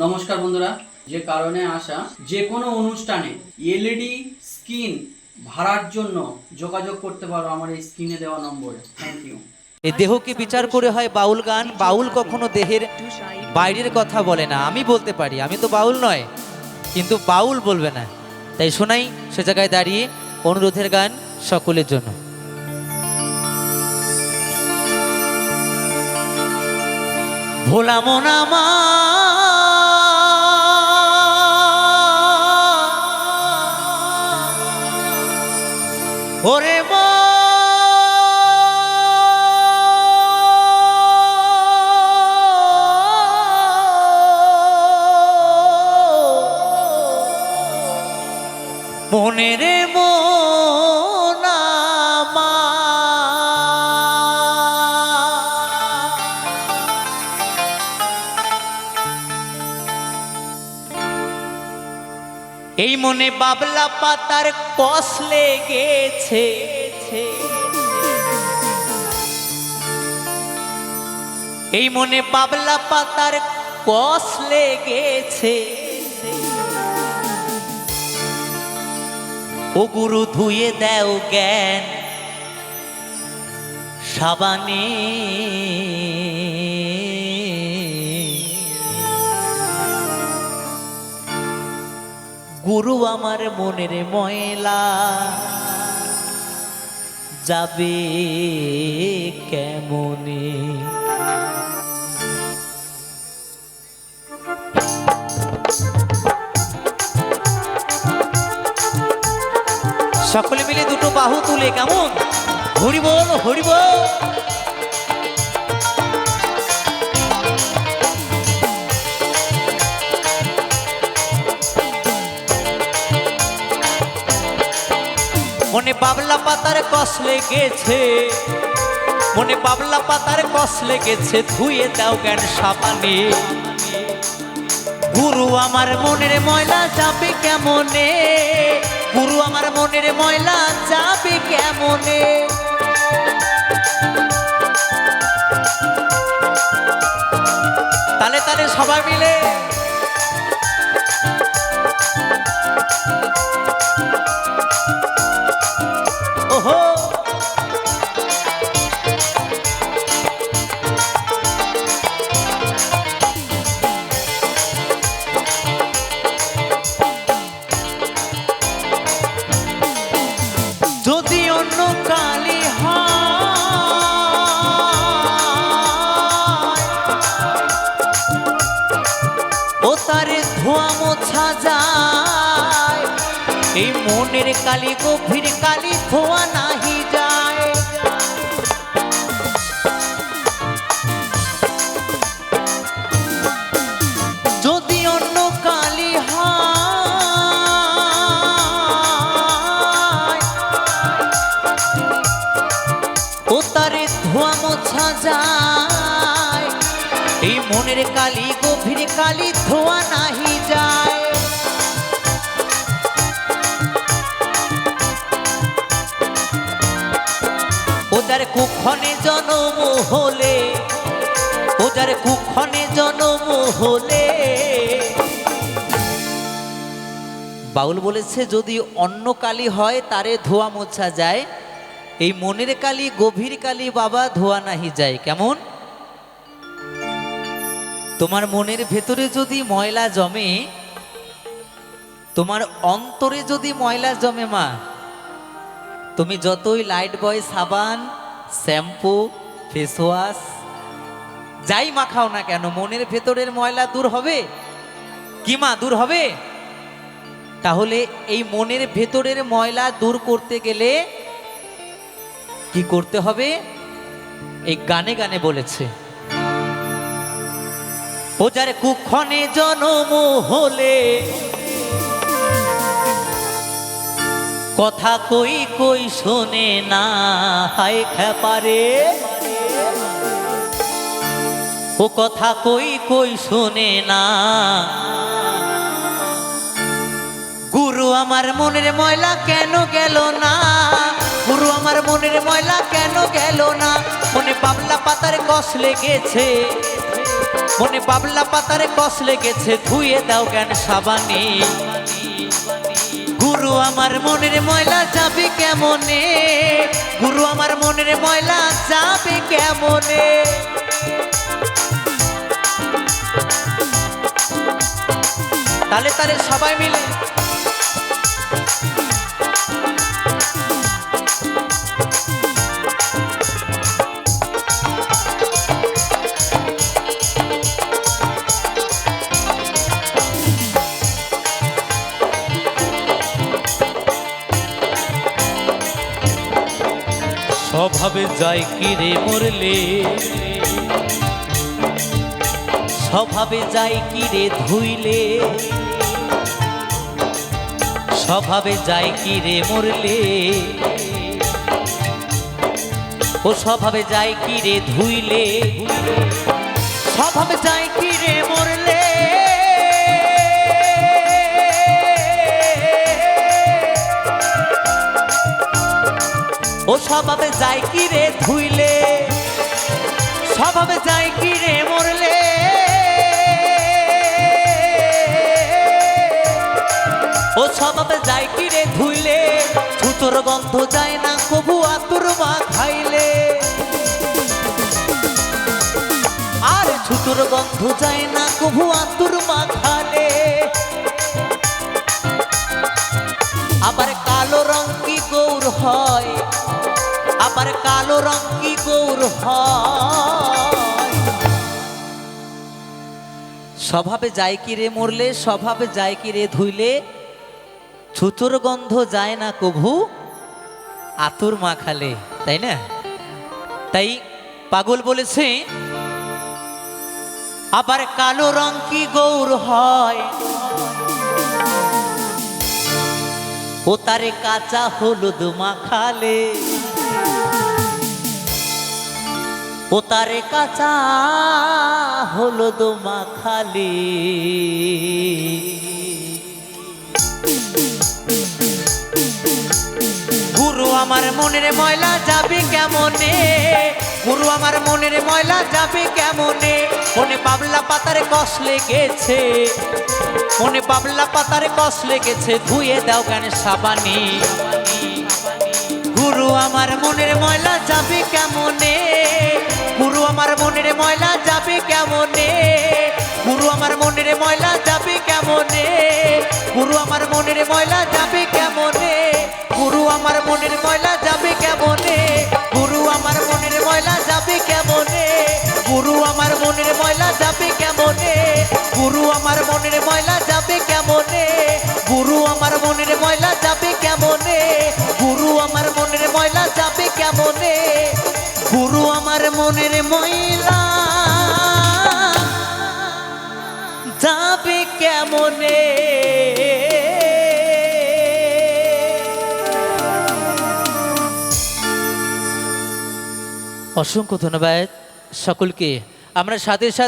নমস্কার বন্ধুরা, যে কারণে আসা যে কোনো অনুষ্ঠানে এলইডি স্ক্রিন ভাড়ার জন্য যোগাযোগ করতে পারো আমার এই স্ক্রিনে দেওয়া নম্বরে। Thank you. এই দেহকে বিচার করে হয় বাউল গান। বাউল কখনো দেহের বাইরের কথা বলে না। আমি বলতে পারি, আমি তো বাউল নয়, কিন্তু বাউল বলবে না। তাই শোনাই সে জায়গায় দাঁড়িয়ে অনুরোধের গান সকলের জন্য। ভোলা মনা মা ওরে মা মনের মোনা মা এই মনে বাবলা পাতার কষ লেগেছে, এই মনে বাবলা পাতার কষ লেগেছে। ও গুরু ধুয়ে দেও জ্ঞান সাবানে, গুরু আমার মনের ময়লা যাবে কেমনে। সকলে মিলে দুটো বাহু তুলে কেমন হরি বল হরি বল। মনে বাবলা পাতার কষ লেগেছে, মনে বাবলা পাতার কষ লেগেছে, ধুয়ে দাও জ্ঞান সাবানে। গুরু আমার মনের ময়লা যাবে কেমনে, গুরু আমার মনের ময়লা যাবে কেমনে। তালে তালে সবাই মিলে ওহো। যদি অন্য কালি হয় ও তারে ধোয়া মোছা যায়, এই মনের কালি গভীর কালি ধোয়া নাহি যায়। যদি অন্য কালি হয় ও তারে ধোয়া মোছা যায়, এই মনের কালি গভীর কালি ধোয়া নাহি যায়। ও যার কুক্ষণে জনম হলে, ও যার কুক্ষণে জনম হলে। বাউল বলেছে যদি অন্য কালি হয় তারে ধোয়া মোছা যায়, এই মনের কালি গভীর কালি বাবা ধোয়া নাহি যায়। কেমন? তোমার মনের ভেতরে যদি ময়লা জমে, তোমার অন্তরে যদি ময়লা জমে মা, তুমি যতই লাইট বয় সাবান, শ্যাম্পু, ফেস ওয়াশ যাই মাখাও না কেন, মনের ভেতরের ময়লা দূর হবে কি মা? দূর হবে? তাহলে এই মনের ভেতরের ময়লা দূর করতে গেলে কি করতে হবে? এই গানে গানে বলেছে, ও যার কুক্ষণে জনম হলে কথা কই কই শোনে না, হায় খেপারে ও কথা কই কই শোনে না। গুরু আমার মনের ময়লা কেন গেল না, গুরু আমার মনের ময়লা কেন গেল না? মনে বাবলা পাতার কষ লেগেছে, মনে বাবলা পাতার কষ লেগেছে, ধুয়ে দাও জ্ঞান সাবানে। গুরু আমার মনের ময়লা যাবে কেমনে? গুরু আমার মনের ময়লা যাবে কেমনে? তালে তালে সবাই মিলে স্বভাবে যায় কি রে মরলে, স্বভাবে যায় কি রে ধুইলে, স্বভাবে যায় কি রে মরলে, ও স্বভাবে যায় কি রে ধুইলে, স্বভাবে যায় কি রে মরলে, ও স্বভাবে যায় কি রে ধুইলে, স্বভাবে যায় কি রে মরলে, ও স্বভাবে যায় কি রে ধুইলে, ছুতোর গন্ধ যায় না কবু আতুর মা খাইলে, আর ছুতোর গন্ধ যায় না কবু আতুর মা খালে। আবার কালো রং কি গৌর হয়, আবার কালো রং কি গৌর হয়। স্বভাবে যায় কি রে মরলে, স্বভাবে যায় কি রে ধুইলে, ছুতোর গন্ধ যায় না কভু আতুর মা খালে, তাই না? তাই পাগল বলেছে আবার কালো রং কি গৌর হয়, ও তারে কাঁচা হলুদ মাখালে, ও তারে কাঁচা হলুদ মাখালে। গুরু আমার মনের ময়লা যাবে কেমনে? গুরু আমার মনের ময়লা যাবে কেমনে? মনে বাবলা পাতার কষ লেগেছে, মনে বাবলা পাতার কষ লেগেছে, ধুয়ে দাও জ্ঞান সাবানে। গুরু আমার মনের ময়লা যাবে কেমনে? গুরু আমার মনের ময়লা যাবে কেমনে? গুরু আমার মনের ময়লা যাবে কেমনে? গুরু আমার মনের ময়লা যাবে কেমনে? গুরু আমার মনের ময়লা যাবে কেমনে? গুরু আমার মনের ময়লা যাবে কেমনে? গুরু আমার মনের ময়লা যাবে কেমনে? গুরু আমার মনের ময়লা যাবে কেমনে? গুরু আমার মনের ময়লা যাবে কেমনে? গুরু আমার মনের ময়লা যাবে কেমনে? গুরু আমার মনের ময়লা যাবে কেমনে? অসংখ্য ধন্যবাদ সকলকে। আমরা সাথে সাথে